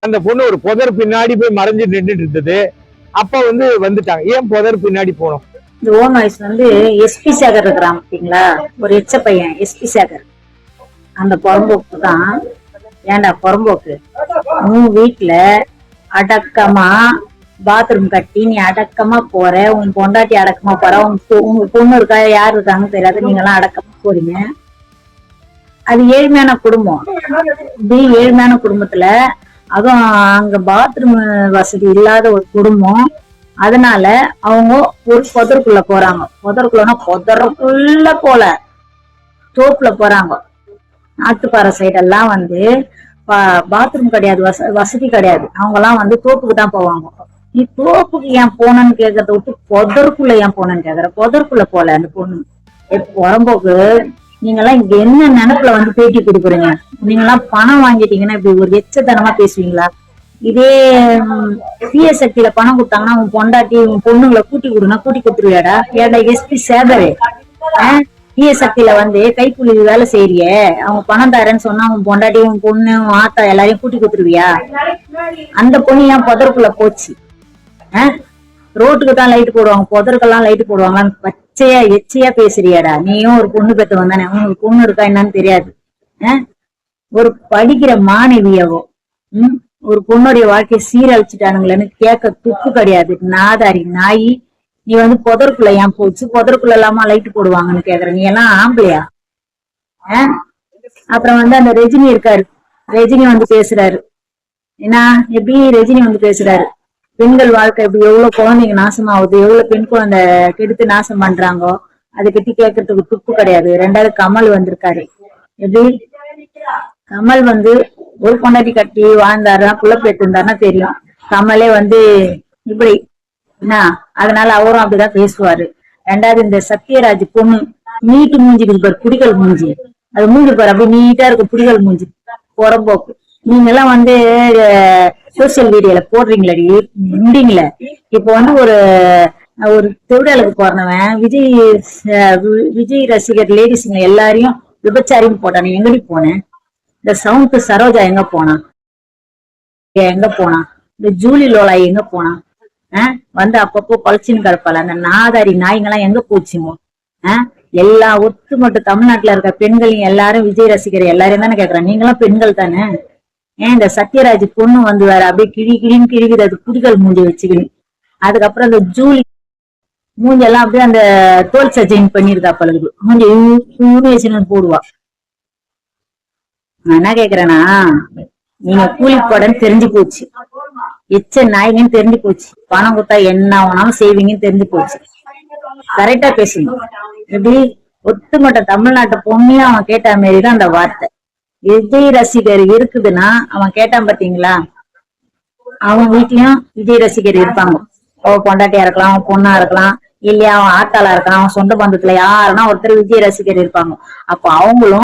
அந்த பொண்ணு ஒரு புதர் பின்னாடி போய் மறைஞ்சு நின்றுட்டு இருந்தது. அப்ப வந்துட்டாங்க. ஏன் புதர் பின்னாடி போனோம்? இந்த ஓன் வாய்ஸ் எஸ்பி சேகர் இருக்கிறான் பாத்தீங்களா, ஒரு எச்ச பையன் எஸ்பி சேகர். அந்த புறம்போக்கு தான். ஏன்டா புறம்போக்கு, உன் வீட்டுல அடக்கமா பாத்ரூம் கட்டி நீ அடக்கமா போற, உன் பொண்டாட்டி அடக்கமா போற, உங்க பொண்ணு இருக்கா யாரு இருக்காங்கன்னு தெரியாது, நீங்க எல்லாம் அடக்கமா போறீங்க. அது ஏழ்மையான குடும்பம். இப்படி ஏழ்மையான குடும்பத்துல அதுவும் அங்க பாத்ரூம் வசதி இல்லாத ஒரு குடும்பம். அதனால அவங்க ஒரு புதருக்குள்ள போறாங்க. புதருக்குள்ளனா புதருக்குள்ள போல தோப்புல போறாங்க. நாட்டுப்பாறை சைடெல்லாம் பாத்ரூம் கிடையாது, வசதி கிடையாது. அவங்க எல்லாம் தோப்புக்கு தான் போவாங்க. நீ தோப்புக்கு ஏன் போனன்னு கேக்குறத விட்டு புதருக்குள்ள ஏன் போனன்னு கேக்குற. புதருக்குள்ள போல அந்த பொண்ணு. புறம்போக்கு, நீங்க எல்லாம் இங்க என்ன நினைப்புல பேட்டி கொடுக்குறீங்க? நீங்க எல்லாம் பணம் வாங்கிட்டீங்கன்னா இப்படி ஒரு எச்சத்தனமா பேசுவீங்களா? இதே தீய சக்தியில பணம் கொடுத்தாங்கன்னா உன் பொண்டாட்டி உன் பொண்ணுங்களை கூட்டி கொடுனா கூட்டி கொடுத்துருவியாடா? ஏடா எஸ்பி சேகரு, தீய சக்தியில கைக்கூலி வேலை செய்யறிய, அவங்க பணம் தரேன்னு சொன்னா உன் பொண்டாட்டி உன் பொண்ணு உன் ஆத்தா எல்லாரையும் கூட்டி கொடுத்துருவியா? அந்த பொண்ணு ஏன் புதருக்குள்ள போச்சு? ரோட்டுக்கு தான் லைட் போடுவாங்க, புதருக்கெல்லாம் லைட் போடுவாங்களான்னு பச்சையா எச்சையா பேசுறியாடா? நீயும் ஒரு பொண்ணு பெற்று வந்தானே, உங்களுக்கு பொண்ணு இருக்கா என்னன்னு தெரியாது. ஒரு படிக்கிற மாணவியவோ ஒரு பொண்ணுடைய வாழ்க்கையை சீரழிச்சுட்டானுங்களேன்னு கேட்க துப்பு கிடையாது. நாதாரி நாயி, நீ புதருக்குள்ள ஏன் போச்சு? புதருக்குள்ள இல்லாம லைட் போடுவாங்கன்னு கேக்குற. நீ எல்லாம் ஆம்பளையா? அப்புறம் அந்த ரஜினி இருக்காரு, ரஜினி பேசுறாரு. ஏன்னா எப்படி ரஜினி பேசுறாரு, பெண்கள் வாழ்க்கை எப்படி எவ்வளவு குழந்தைங்க நாசமாகுது, எவ்வளவு பெண் குழந்தை கெடுத்து நாசம் பண்றாங்கோ, அதை பத்தி கேட்கறதுக்கு துப்பு கிடையாது. ரெண்டாவது கமல் வந்திருக்காரு. எப்படி கமல் ஒரு பொண்டாட்டி கட்டி வாழ்ந்தாருன்னா புள்ள பெற்று இருந்தாருன்னா தெரியும். கமலே இப்படி என்ன, அதனால அவரும் அப்படிதான் பேசுவாரு. ரெண்டாவது இந்த சத்யராஜ் பொண்ணு நீட்டு மூஞ்சிக்கு பாரு, புடிகள் மூஞ்சி. அது மூஞ்சி பாரு அப்படி நீட்டா இருக்கு, புடிகள் மூஞ்சி. புறம்போக்கு. நீங்க எல்லாம் சோசியல் மீடியால போடுறீங்களடி, முடிங்கள. இப்ப ஒரு ஒரு திருவிழாவுக்கு போறவன் விஜய் ரசிகர் லேடிஸுங்க எல்லாரையும் விபச்சாரின்னு போட்டானே, எங்கடி போனேன்? இந்த சவுண்ட் சரோஜா எங்க போனா? இந்த ஜூலி லோலா எங்க போனா? அப்பப்போ பழச்சின்னு கிடப்பால அந்த நாதாரி நாய்ங்கெல்லாம் எங்க போச்சுமோ? எல்லா ஒட்டுமொத்த தமிழ்நாட்டுல இருக்க பெண்களையும் எல்லாரும் விஜய் ரசிகர் எல்லாரையும் தானே கேக்குறாங்க. நீங்களாம் பெண்கள் தானே? இந்த சத்யராஜ் பொண்ணு வேற அப்படியே கிழின்னு கிழிக்குது, அது புடிகள் மூஞ்சி வச்சுக்கணும். அதுக்கப்புறம் அந்த ஜூலி மூஞ்செல்லாம் அப்படியே அந்த தோல் சஜைன் பண்ணிருக்கா பழகுது, மூஞ்சி வச்சுன்னு போடுவா. நான் என்ன கேக்குறேன்னா, நீங்க கூலி போடன்னு தெரிஞ்சு போச்சு, எச்ச நாய்ங்கன்னு தெரிஞ்சு போச்சு, பணம் கொடுத்தா என்ன ஆனாலும் செய்வீங்கன்னு தெரிஞ்சு போச்சு. கரெக்டா பேசணும். எப்படி ஒட்டுமொட்ட தமிழ்நாட்டு பொண்ணையும் அவன் கேட்ட மாரிதான் அந்த வார்த்தை. விஜய் ரசிகர் இருக்குதுன்னா அவன் கேட்டான் பாத்தீங்களா? அவன் வீட்லயும் விஜய் ரசிகர் இருப்பாங்க. அவன் பொண்டாட்டியா இருக்கலாம், அவன் பொண்ணா இருக்கலாம், இல்லையா அவன் ஆத்தாளா இருக்கலாம், அவன் சொந்த பந்தத்துல யாருன்னா ஒருத்தர் விஜய் ரசிகர் இருப்பாங்க. அப்ப அவங்களும்